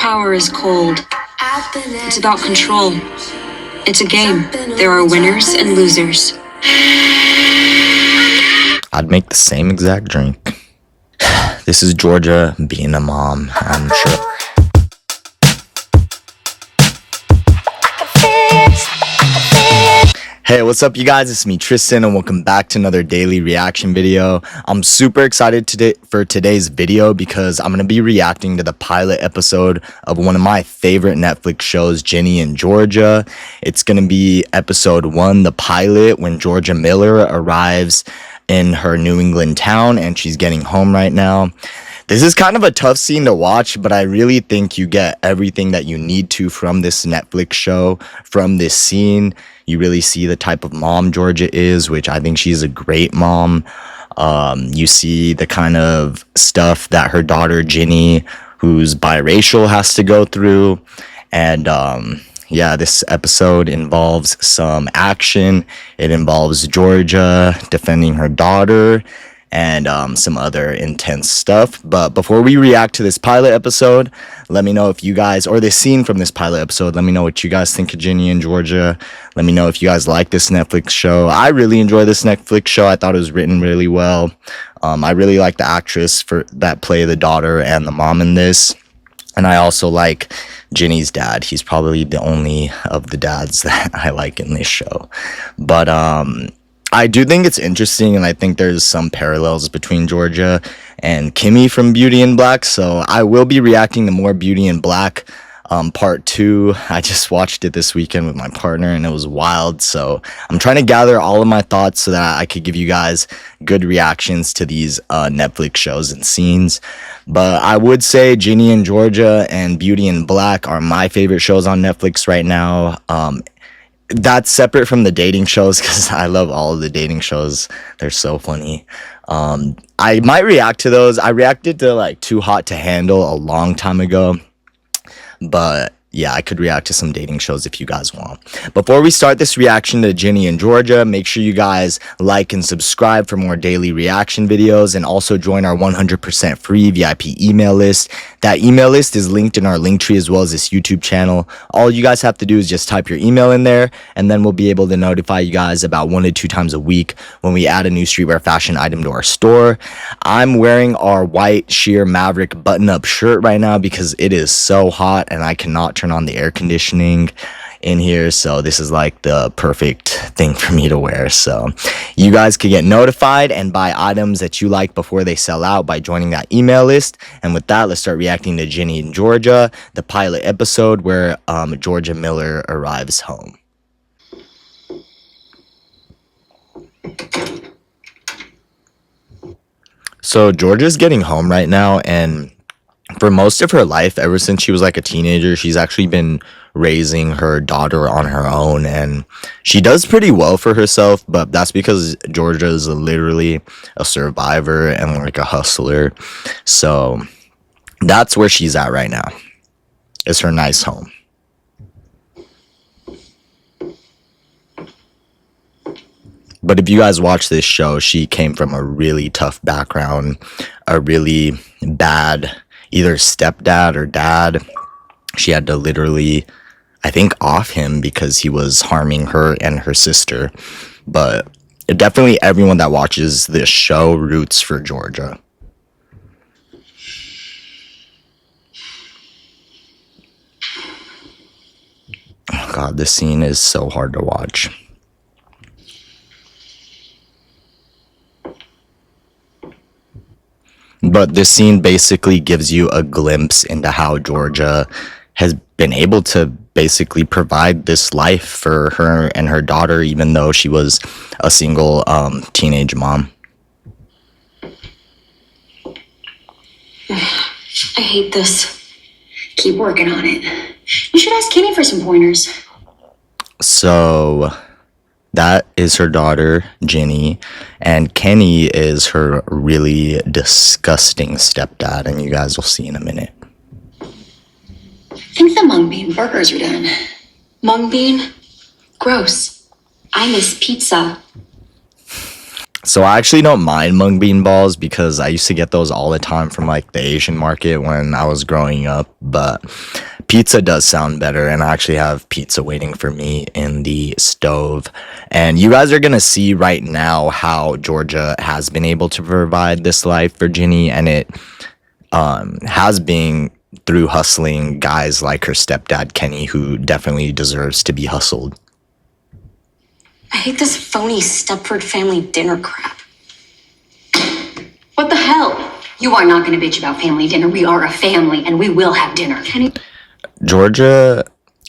power is cold. It's about control. It's a game. There are winners and losers. I'd make the same exact drink. This is Georgia being a mom, I'm sure. Hey, what's up, you guys? It's me, Tristan, and welcome back to another daily reaction video. I'm super excited for today's video because I'm going to be reacting to the pilot episode of one of my favorite Netflix shows, Ginny and Georgia. It's going to be episode 1, the pilot, when Georgia Miller arrives in her New England town and she's getting home right now. This is kind of a tough scene to watch, but I really think you get everything that you need to from this Netflix show, from this scene. You really see the type of mom Georgia is, which I think she's a great mom. You see the kind of stuff that her daughter Ginny, who's biracial, has to go through. And yeah, this episode involves some action. It involves Georgia defending her daughter and some other intense stuff. But before we react to this pilot episode, let me know if you guys, or this scene from this pilot episode, let me know what you guys think of Ginny and Georgia. Let me know if you guys like this Netflix show. I really enjoy this Netflix show. I thought it was written really well. I really like the actress that play the daughter and the mom in this. And I also like Ginny's dad. He's probably the only of the dads that I like in this show. But I do think it's interesting, and I think there's some parallels between Georgia and Kimmy from Beauty in Black. So I will be reacting to more Beauty in Black part 2. I just watched it this weekend with my partner and it was wild. So I'm trying to gather all of my thoughts so that I could give you guys good reactions to these Netflix shows and scenes. But I would say Ginny and Georgia and Beauty in Black are my favorite shows on Netflix right now. That's separate from the dating shows because I love all of the dating shows. They're so funny. I might react to those. I reacted to like Too Hot to Handle a long time ago. But yeah, I could react to some dating shows if you guys want. Before we start this reaction to Ginny and Georgia, make sure you guys like and subscribe for more daily reaction videos, and also join our 100% free VIP email list. That email list is linked in our link tree as well as this YouTube channel. All you guys have to do is just type your email in there, and then we'll be able to notify you guys about 1 to 2 times a week when we add a new streetwear fashion item to our store. I'm wearing our white sheer Maverick button-up shirt right now because it is so hot and I cannot turn on the air conditioning in here, so this is like the perfect thing for me to wear. So you guys can get notified and buy items that you like before they sell out by joining that email list. And with that, let's start reacting to Ginny and Georgia, the pilot episode where Georgia Miller arrives home. So Georgia's getting home right now, and for most of her life, ever since she was like a teenager, she's actually been raising her daughter on her own, and she does pretty well for herself, but that's because Georgia is literally a survivor and like a hustler. So that's where she's at right now. It's her nice home. But if you guys watch this show, she came from a really tough background, a really bad either stepdad or dad. She had to literally, I think, off him because he was harming her and her sister. But definitely everyone that watches this show roots for Georgia. Oh God, this scene is so hard to watch. But this scene basically gives you a glimpse into how Georgia has been able to basically provide this life for her and her daughter, even though she was a single teenage mom. I hate this. Keep working on it. You should ask Kenny for some pointers. So that is her daughter, Ginny, and Kenny is her really disgusting stepdad, and you guys will see in a minute. I think the mung bean burgers are done. Mung bean? Gross. I miss pizza. So I actually don't mind mung bean balls because I used to get those all the time from like the Asian market when I was growing up. But pizza does sound better, and I actually have pizza waiting for me in the stove. And you guys are gonna see right now how Georgia has been able to provide this life for Ginny, and it has been through hustling guys like her stepdad Kenny, who definitely deserves to be hustled. I hate this phony Stepford family dinner crap. What the hell? You are not going to bitch about family dinner. We are a family, and we will have dinner. Kenny. Georgia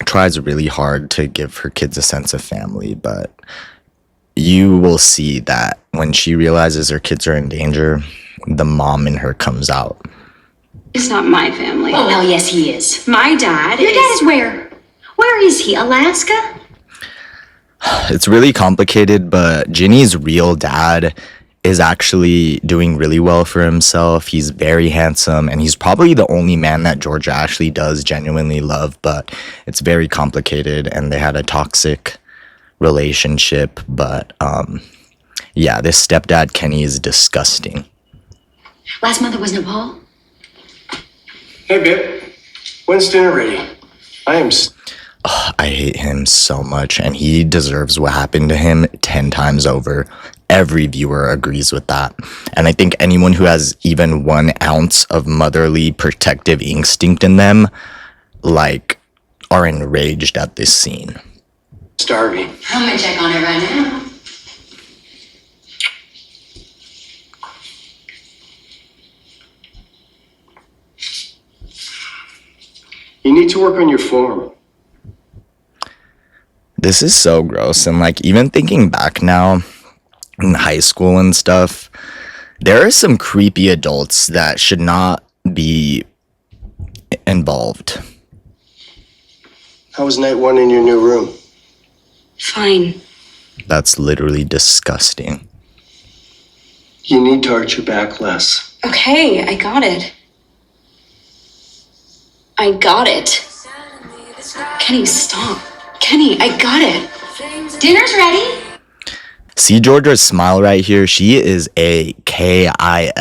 tries really hard to give her kids a sense of family, but you will see that when she realizes her kids are in danger, the mom in her comes out. It's not my family. Oh, hell yes, he is. My dad Your dad is where? Where is he? Alaska? It's really complicated, but Ginny's real dad is actually doing really well for himself. He's very handsome, and he's probably the only man that Georgia actually does genuinely love, but it's very complicated, and they had a toxic relationship. But yeah, this stepdad Kenny is disgusting. Last month it was Nepal. Hey, babe. When's dinner ready? I hate him so much, and he deserves what happened to him 10 times over. Every viewer agrees with that. And I think anyone who has even 1 ounce of motherly protective instinct in them, like, are enraged at this scene. Starving. I'm gonna check on it right now. You need to work on your form. This is so gross, and like, even thinking back now in high school and stuff, there are some creepy adults that should not be involved. How was night 1 in your new room? Fine. That's literally disgusting. You need to arch your back less. Okay, I got it. I got it. Kenny, stop. Kenny, I got it. Dinner's ready. See Georgia's smile right here? She is a Killer.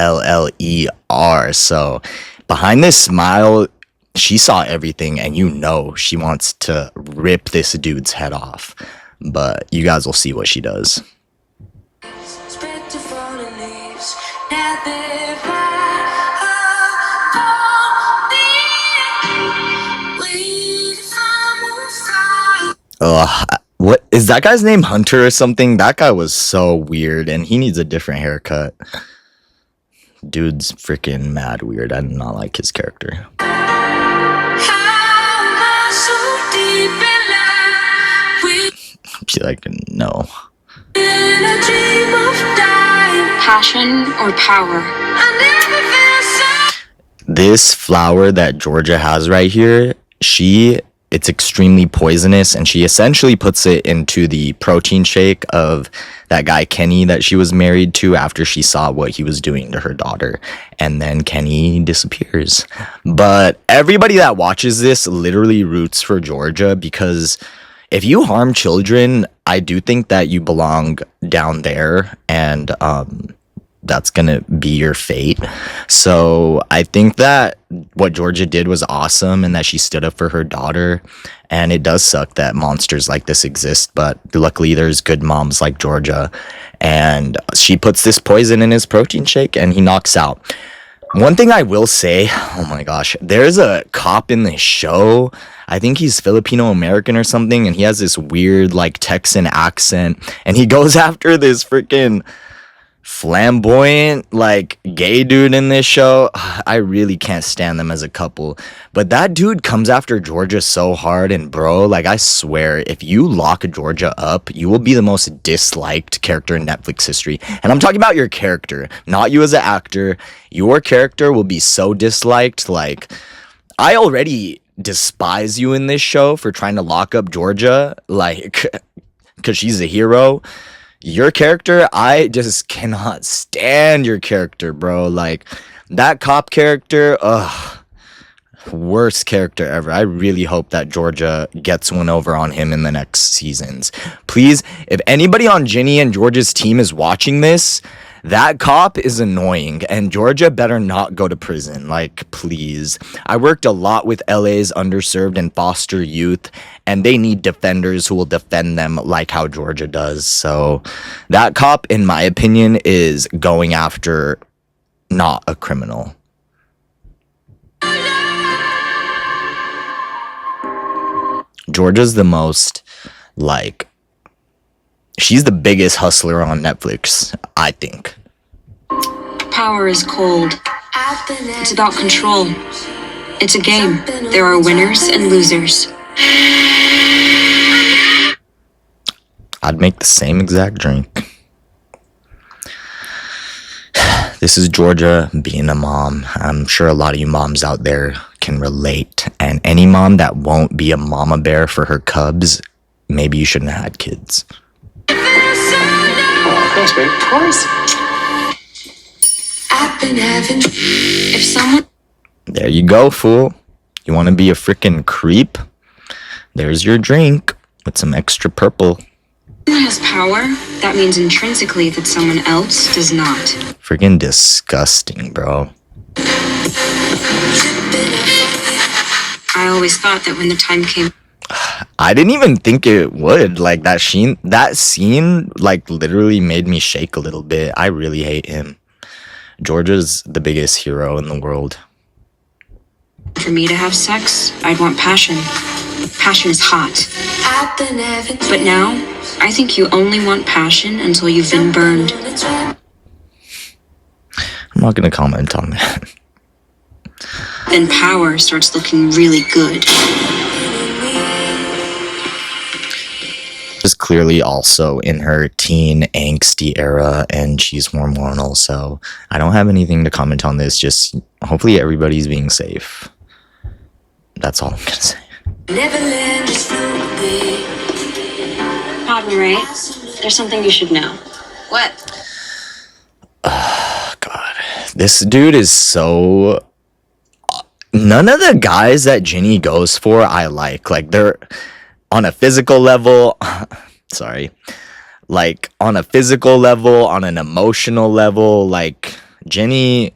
So behind this smile, she saw everything, and you know she wants to rip this dude's head off. But you guys will see what she does. Ugh, what is that guy's name? Hunter or something? That guy was so weird, and he needs a different haircut. Dude's freaking mad weird. I do not like his character. Be like, no. Passion or power? This flower that Georgia has right here, it's extremely poisonous, and she essentially puts it into the protein shake of that guy Kenny that she was married to after she saw what he was doing to her daughter, and then Kenny disappears. But everybody that watches this literally roots for Georgia, because if you harm children, I do think that you belong down there, and that's gonna be your fate. So I think that what Georgia did was awesome, and that she stood up for her daughter. And it does suck that monsters like this exist, but luckily there's good moms like Georgia, and she puts this poison in his protein shake and he knocks out. One thing I will say, oh my gosh, there's a cop in this show. I think he's Filipino American or something, and he has this weird like Texan accent, and he goes after this freaking flamboyant like gay dude in this show. I really can't stand them as a couple, but that dude comes after Georgia so hard, and bro, like, I swear, if you lock Georgia up, you will be the most disliked character in Netflix history. And I'm talking about your character, not you as an actor. Your character will be so disliked. Like, I already despise you in this show for trying to lock up Georgia, like, because she's a hero. Your character, I just cannot stand your character, bro. Like, that cop character, ugh. Worst character ever. I really hope that Georgia gets one over on him in the next seasons. Please, if anybody on Ginny and Georgia's team is watching this, that cop is annoying, and Georgia better not go to prison. Like, please. I worked a lot with LA's underserved and foster youth, and they need defenders who will defend them like how Georgia does. So that cop, in my opinion, is going after not a criminal. Georgia's the most, like, she's the biggest hustler on Netflix, I think. Power is cold. It's about control. It's a game. There are winners and losers. I'd make the same exact drink. This is Georgia being a mom. I'm sure a lot of you moms out there can relate. And any mom that won't be a mama bear for her cubs, maybe you shouldn't have had kids. Thanks, babe. Of course. If someone... There you go, fool. You want to be a freaking creep? There's your drink with some extra purple. has power, that means intrinsically that someone else does not. Freaking disgusting, bro. I always thought that when the time came... I didn't even think it would. Like, that scene, like, literally made me shake a little bit. I really hate him. Georgia's the biggest hero in the world. For me to have sex, I'd want passion. Passion is hot. But now, I think you only want passion until you've been burned. I'm not gonna comment on that. Then power starts looking really good. Is clearly also in her teen angsty era, and she's hormonal, so I don't have anything to comment on this. Just hopefully everybody's being safe. That's all I'm gonna say. Pardon me, Ray. There's something you should know. What? God, this dude is so... None of the guys that Ginny goes for I like. Like, they're on a physical level. Sorry. Like, on a physical level, on an emotional level. Like, Ginny...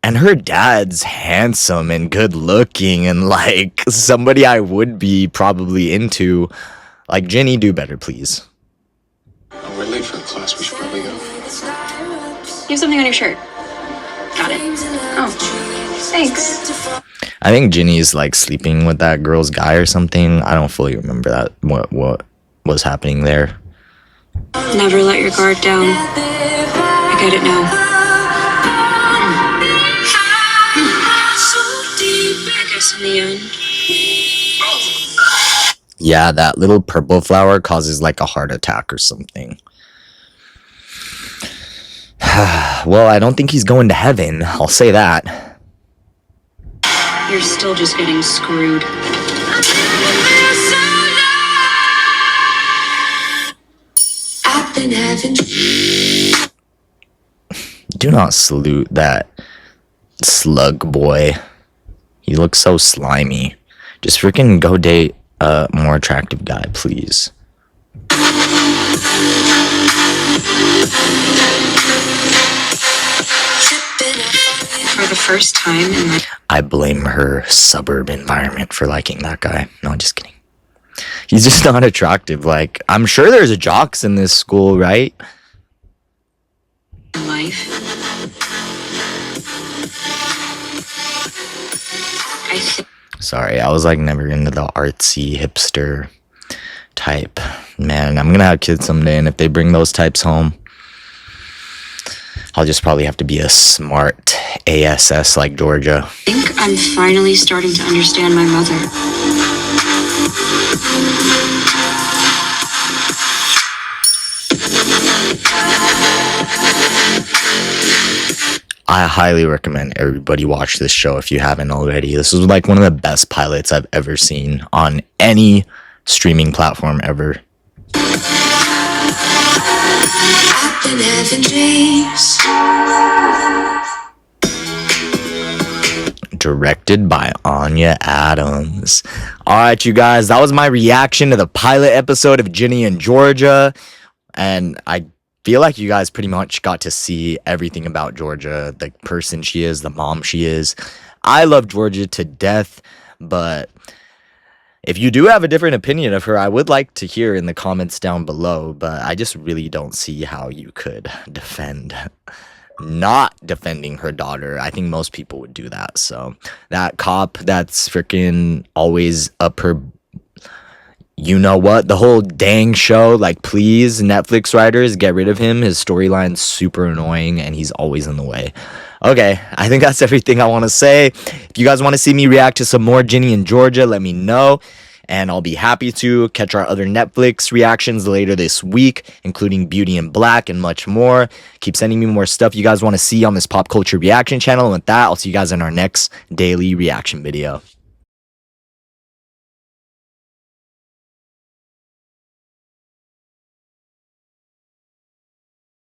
And her dad's handsome and good looking and, like, somebody I would be probably into. Like, Ginny, do better, please. Oh, we're late for the class. We should probably go. You have something on your shirt. Got it. Oh, thanks. I think Ginny's, like, sleeping with that girl's guy or something. I don't fully remember that, what was happening there. Never let your guard down. I get it now. I guess in the end. Yeah, that little purple flower causes, like, a heart attack or something. Well, I don't think he's going to heaven. I'll say that. You're still just getting screwed. Do not salute that slug boy. He looks so slimy. Just freaking go date a more attractive guy, please. For the first time in my... I blame her suburb environment for liking that guy. No, just kidding. He's just not attractive. Like, I'm sure there's jocks in this school, right? life. Sorry, I was like never into the artsy hipster type. Man, I'm gonna have kids someday, and if they bring those types home, I'll just probably have to be a smart ASS like Georgia. I think I'm finally starting to understand my mother. I highly recommend everybody watch this show if you haven't already. This was like one of the best pilots I've ever seen on any streaming platform ever. I've been having dreams. directed by Anya Adams. Alright, you guys, that was my reaction to the pilot episode of Ginny and Georgia, and I feel like you guys pretty much got to see everything about Georgia, the person she is, the mom she is. I love Georgia to death, but if you do have a different opinion of her, I would like to hear in the comments down below, but I just really don't see how you could defend not defending her daughter. I think most people would do that. So that cop that's freaking always up her, you know what, the whole dang show, like, please, Netflix writers, get rid of him. His storyline's super annoying and he's always in the way. Okay, I think that's everything I want to say. If you guys want to see me react to some more Ginny and Georgia, let me know, and I'll be happy to catch our other Netflix reactions later this week, including Beauty and Black and much more. Keep sending me more stuff you guys want to see on this pop culture reaction channel, and with that, I'll see you guys in our next daily reaction video.